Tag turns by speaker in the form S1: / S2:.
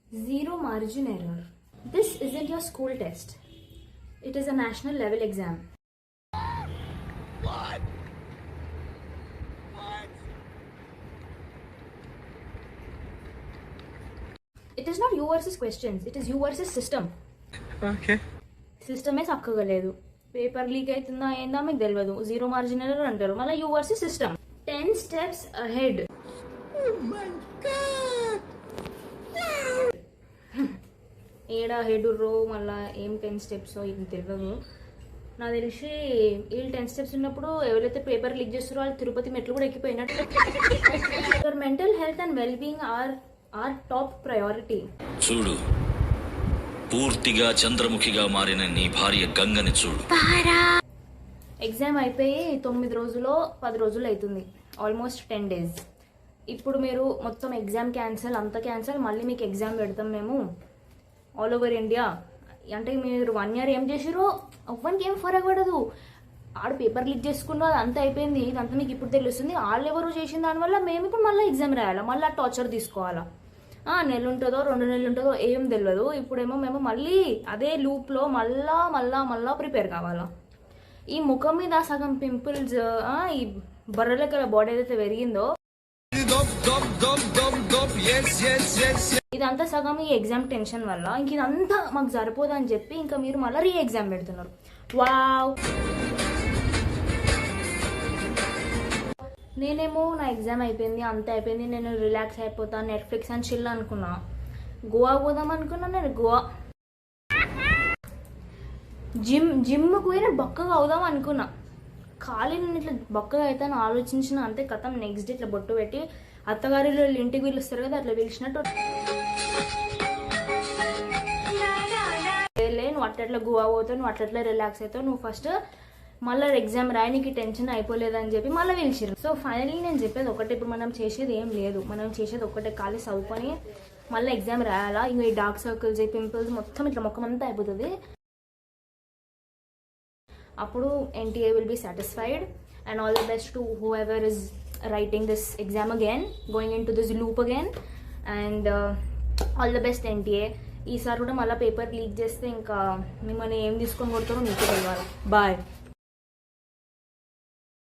S1: Zero margin error. This isn't your school test. It is a national level exam.
S2: What?
S1: It is not you versus questions. It is you versus system.
S2: Okay.
S1: సిస్టమే చక్కగా లేదు. Paper leak అవుతుందా ఏందా మీకు తెలియదు. Zero margin error అంటారు. మళ్ళీ you versus system. 10 steps ahead.
S2: Oh my God.
S1: ఏడా head రో మళ్ళీ ఏం 10 steps ఇది తెలియదు. నాకు తెలిసి వీళ్ళు 10 steps ఉన్నప్పుడు ఎవరైతే పేపర్ లీక్ చేస్తారో వాళ్ళు తిరుపతి మెట్లు కూడా ఎక్కిపోయినట్టు. Your mental health and well being are top priority.
S3: చూడు, పూర్తిగా చంద్రముఖిగా మారిన నీ భార్య గంగని చూడు.
S1: ఎగ్జామ్ అయిపోయి 9 రోజులు 10 రోజులు అవుతుంది, ఆల్మోస్ట్ 10 days. ఇప్పుడు మీరు మొత్తం ఎగ్జామ్ క్యాన్సిల్, అంతా క్యాన్సిల్, మళ్ళీ మీకు ఎగ్జామ్ పెడతాం మేము ఆల్ ఓవర్ ఇండియా అంటే మీరు 1 year ఏం చేసిరో అవ్వనికి ఏం ఫరక్ పడదు. ఆడ పేపర్ లీక్ చేసుకున్నా అంతా అయిపోయింది, ఇదంతా మీకు ఇప్పుడు తెలుస్తుంది. వాళ్ళు ఎవరు చేసిన దానివల్ల మేము ఇప్పుడు మళ్ళీ ఎగ్జామ్ రాయాలా, మళ్ళీ టార్చర్ తీసుకోవాలా. నెల ఉంటుందో 2 నెలలు ఉంటుందో ఏం తెలియదు. ఇప్పుడేమో మేము మళ్ళీ అదే లూప్లో మళ్ళా ప్రిపేర్ కావాలా. ఈ ముఖం మీద సగం పింపుల్స్, ఈ బర్రెల బాడీ ఏదైతే పెరిగిందో ఇదంతా సగం ఈ ఎగ్జామ్ టెన్షన్ వల్ల. ఇంక ఇదంతా మాకు సరిపోదని చెప్పి ఇంకా మీరు మళ్ళీ రీ ఎగ్జామ్ పెడుతున్నారు. వావ్. నేనేమో నా ఎగ్జామ్ అయిపోయింది, అంత అయిపోయింది, నేను రిలాక్స్ అయిపోతా, నెట్ఫ్లిక్స్ అని చిల్ అనుకున్నా. గోవా పోదాం అనుకున్నా. నేను గోవా జిమ్కి పోయిన బక్కగా అవుదాం అనుకున్నా. ఖాళీ నేను ఇట్లా బక్కగా అవుతాను ఆలోచించిన అంతే. కథం నెక్స్ట్ డే ఇట్లా బొట్టు పెట్టి అత్తగారి ఇంటికి పిలుస్తారు కదా, అట్లా పిలిచినట్టు నువ్వు అట్లా గోవా పోతావు, నువ్వు అట్లా రిలాక్స్ అవుతావు, నువ్వు ఫస్ట్ మళ్ళీ ఎగ్జామ్ రాయనికి టెన్షన్ అయిపోలేదని చెప్పి మళ్ళీ పిలిచారు. సో ఫైనలీ నేను చెప్పేది ఒకటే, ఇప్పుడు మనం చేసేది ఏం లేదు, మనం చేసేది ఒకటే, ఖాళీ చదువుకొని మళ్ళీ ఎగ్జామ్ రాయాలా. ఇంకా ఈ డార్క్ సర్కిల్స్, ఈ పింపుల్స్ మొత్తం ఇట్లా ముఖం అంతా అయిపోతుంది. అప్పుడు NTA will be satisfied and all the best to whoever is writing this exam again, going into this loop again, and all the best NTA. ఈసారి కూడా మళ్ళీ పేపర్ లీక్ చేస్తే ఇంకా మిమ్మల్ని ఏం తీసుకొని కొడతారో మీకు తెలియాలి. బాయ్.